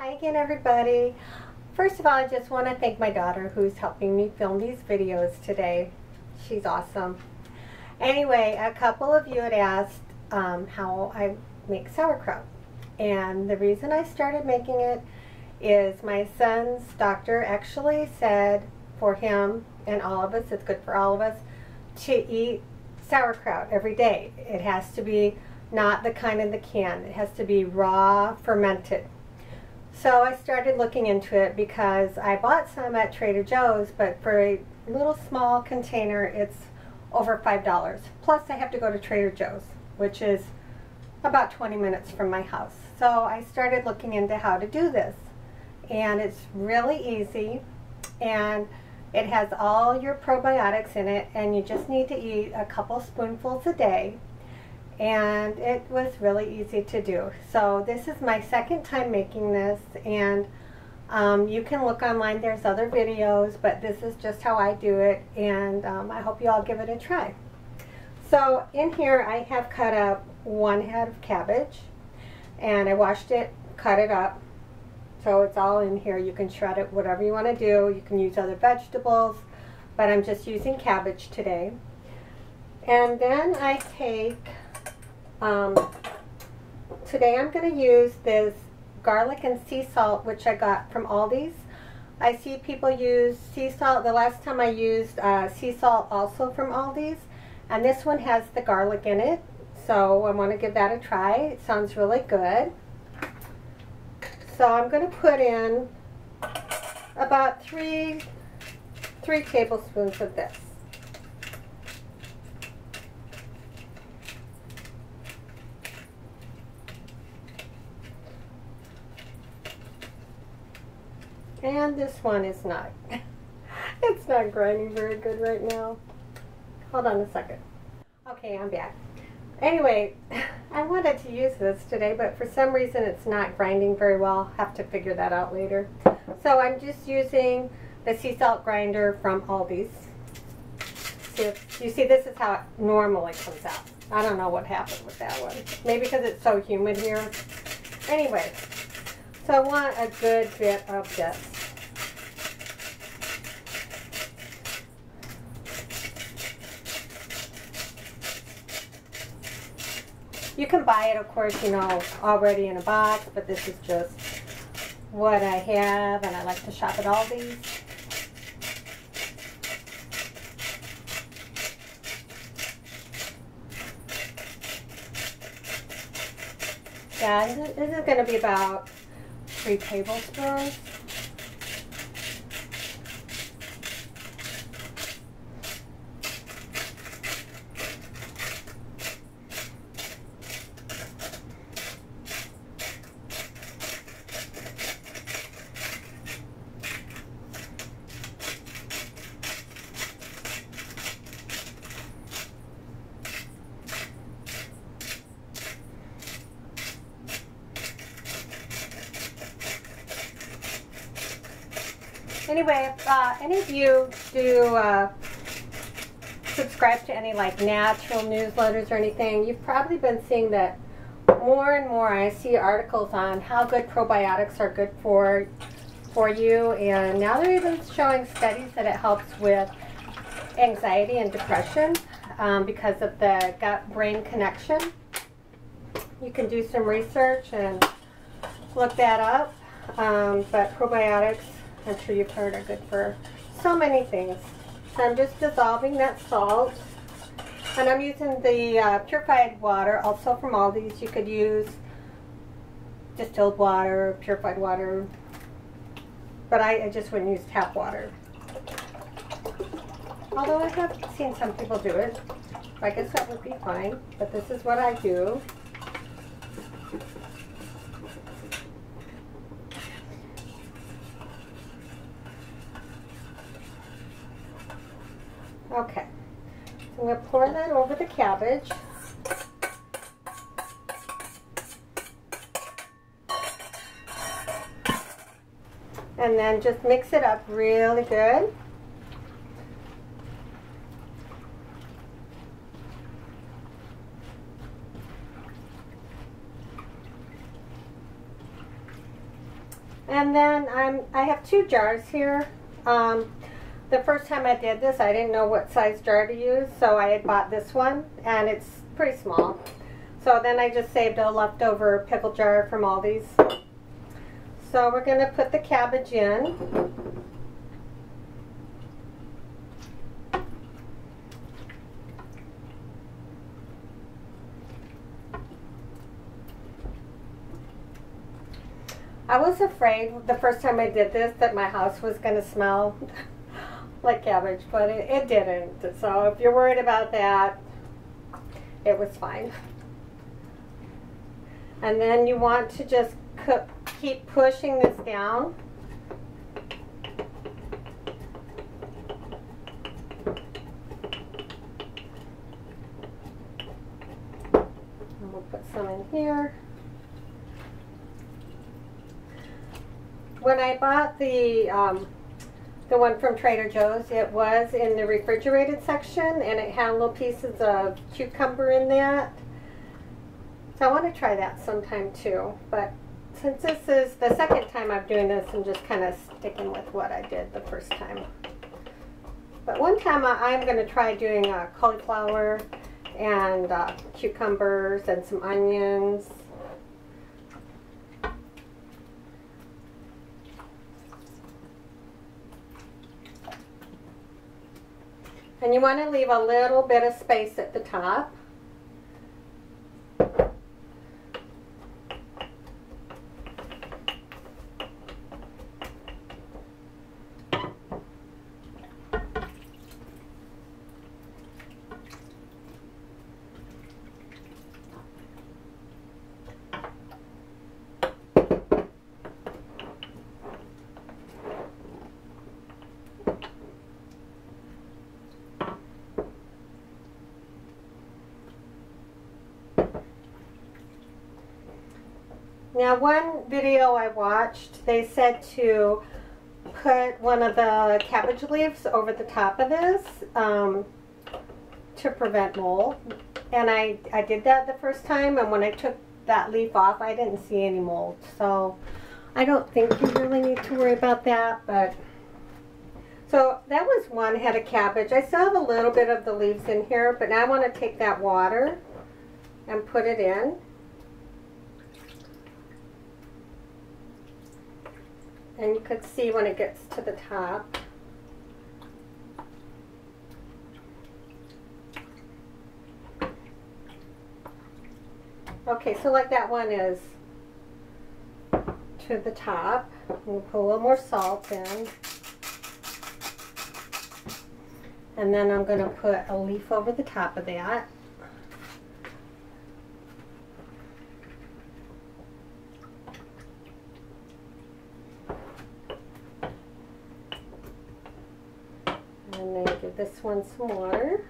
Hi again, everybody. First of all, I just want to thank my daughter who's helping me film these videos today. She's awesome. Anyway, a couple of you had asked how I make sauerkraut. And the reason I started making it is my son's doctor actually said for him and all of us, it's good for all of us, to eat sauerkraut every day. It has to be not the kind in the can. It has to be raw, fermented. So I started looking into it because I bought some at Trader Joe's, but for a little small container, it's over $5. Plus I have to go to Trader Joe's, which is about 20 minutes from my house. So I started looking into how to do this. And it's really easy, and it has all your probiotics in it, and you just need to eat a couple spoonfuls a day. And it was really easy to do. So this is my second time making this, and you can look online, there's other videos, but this is just how I do it, and I hope you all give it a try. So in here I have cut up 1 head of cabbage, and I washed it, cut it up, so it's all in here. You can shred it, whatever you want to do. You can use other vegetables, but I'm just using cabbage today. And then I take today I'm going to use this garlic and sea salt, which I got from Aldi's. I see people use sea salt. The last time I used sea salt also from Aldi's, and this one has the garlic in it, so I want to give that a try. It sounds really good. So I'm going to put in about three tablespoons of this. And this one is not, it's not grinding very good right now. Hold on a second. Okay, I'm back. Anyway, I wanted to use this today, but for some reason it's not grinding very well. I'll have to figure that out later. So I'm just using the sea salt grinder from Aldi's. You see, this is how it normally comes out. I don't know what happened with that one. Maybe because it's so humid here. Anyway, so I want a good bit of this. You can buy it, of course, you know, already in a box, but this is just what I have, and I like to shop at Aldi's. Yeah, this is going to be about 3 tablespoons. Anyway, if any of you do subscribe to any like natural newsletters or anything, you've probably been seeing that more and more I see articles on how good probiotics are good for you, and now they're even showing studies that it helps with anxiety and depression because of the gut-brain connection. You can do some research and look that up, but probiotics, I'm sure you've heard, are good for so many things. So I'm just dissolving that salt, and I'm using the purified water, also from Aldi's. You could use distilled water, purified water, but I just wouldn't use tap water. Although I have seen some people do it, I guess that would be fine, but this is what I do. Okay, so I'm going to pour that over the cabbage. And then just mix it up really good. And then I have 2 jars here. The first time I did this, I didn't know what size jar to use, so I had bought this one, and it's pretty small. So then I just saved a leftover pickle jar from Aldi's. So we're going to put the cabbage in. I was afraid the first time I did this that my house was going to smell like cabbage, but it didn't. So if you're worried about that, it was fine. And then you want to just keep pushing this down. And we'll put some in here. When I bought the one from Trader Joe's, it was in the refrigerated section, and it had little pieces of cucumber in that. So I want to try that sometime too. But since this is the second time I'm doing this, I'm just kind of sticking with what I did the first time. But one time I'm going to try doing cauliflower and cucumbers and some onions. And you want to leave a little bit of space at the top. Now, one video I watched, they said to put one of the cabbage leaves over the top of this to prevent mold. And I did that the first time, and when I took that leaf off, I didn't see any mold. So I don't think you really need to worry about that. But so that was one head of cabbage. I still have a little bit of the leaves in here, but now I want to take that water and put it in. And you could see when it gets to the top. Okay, so like that one is to the top. We'll put a little more salt in. And then I'm going to put a leaf over the top of that. And then give this one some water.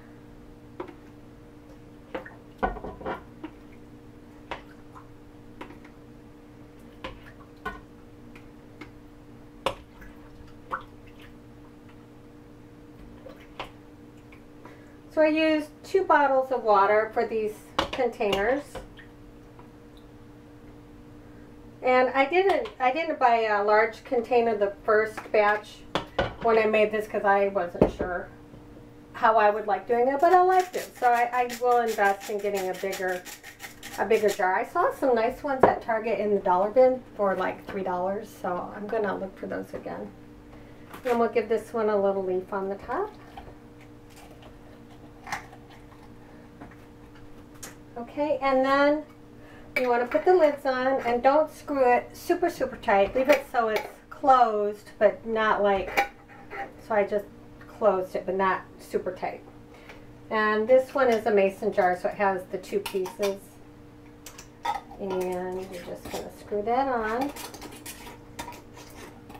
So I used 2 bottles of water for these containers. And I didn't buy a large container the first batch when I made this because I wasn't sure how I would like doing it, but I liked it. So I will invest in getting a bigger jar. I saw some nice ones at Target in the dollar bin for like $3, so I'm gonna look for those again. And we'll give this one a little leaf on the top. Okay, and then you want to put the lids on, and don't screw it super tight. Leave it so it's closed, but not like, so I just closed it, but not super tight. And this one is a mason jar, so it has the 2 pieces. And you're just going to screw that on.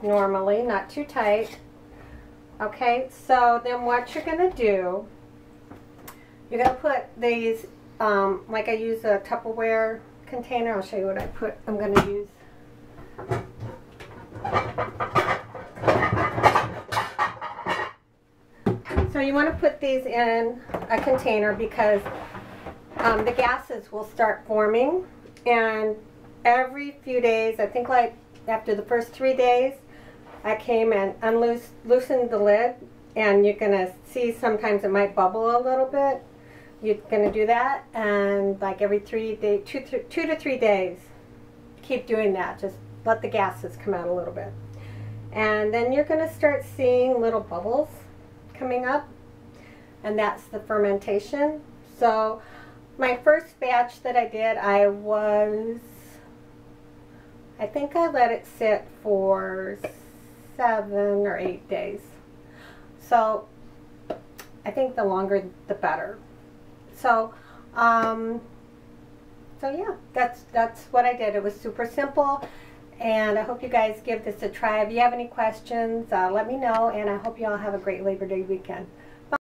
Normally, not too tight. Okay, so then what you're going to do, you're going to put these, like I use a Tupperware container. I'll show you what I'm going to use. So you want to put these in a container because the gases will start forming, and every few days, I think like after the first 3 days, I came and loosened the lid, and you're going to see sometimes it might bubble a little bit. You're going to do that, and like every 2 to 3 days, keep doing that. Just let the gases come out a little bit. And then you're going to start seeing little bubbles coming up, and that's the fermentation. So my first batch that I did, I think I let it sit for 7 or 8 days. So I think the longer the better. So yeah, that's what I did. It was super simple, and I hope you guys give this a try. If you have any questions, let me know, and I hope you all have a great Labor Day weekend.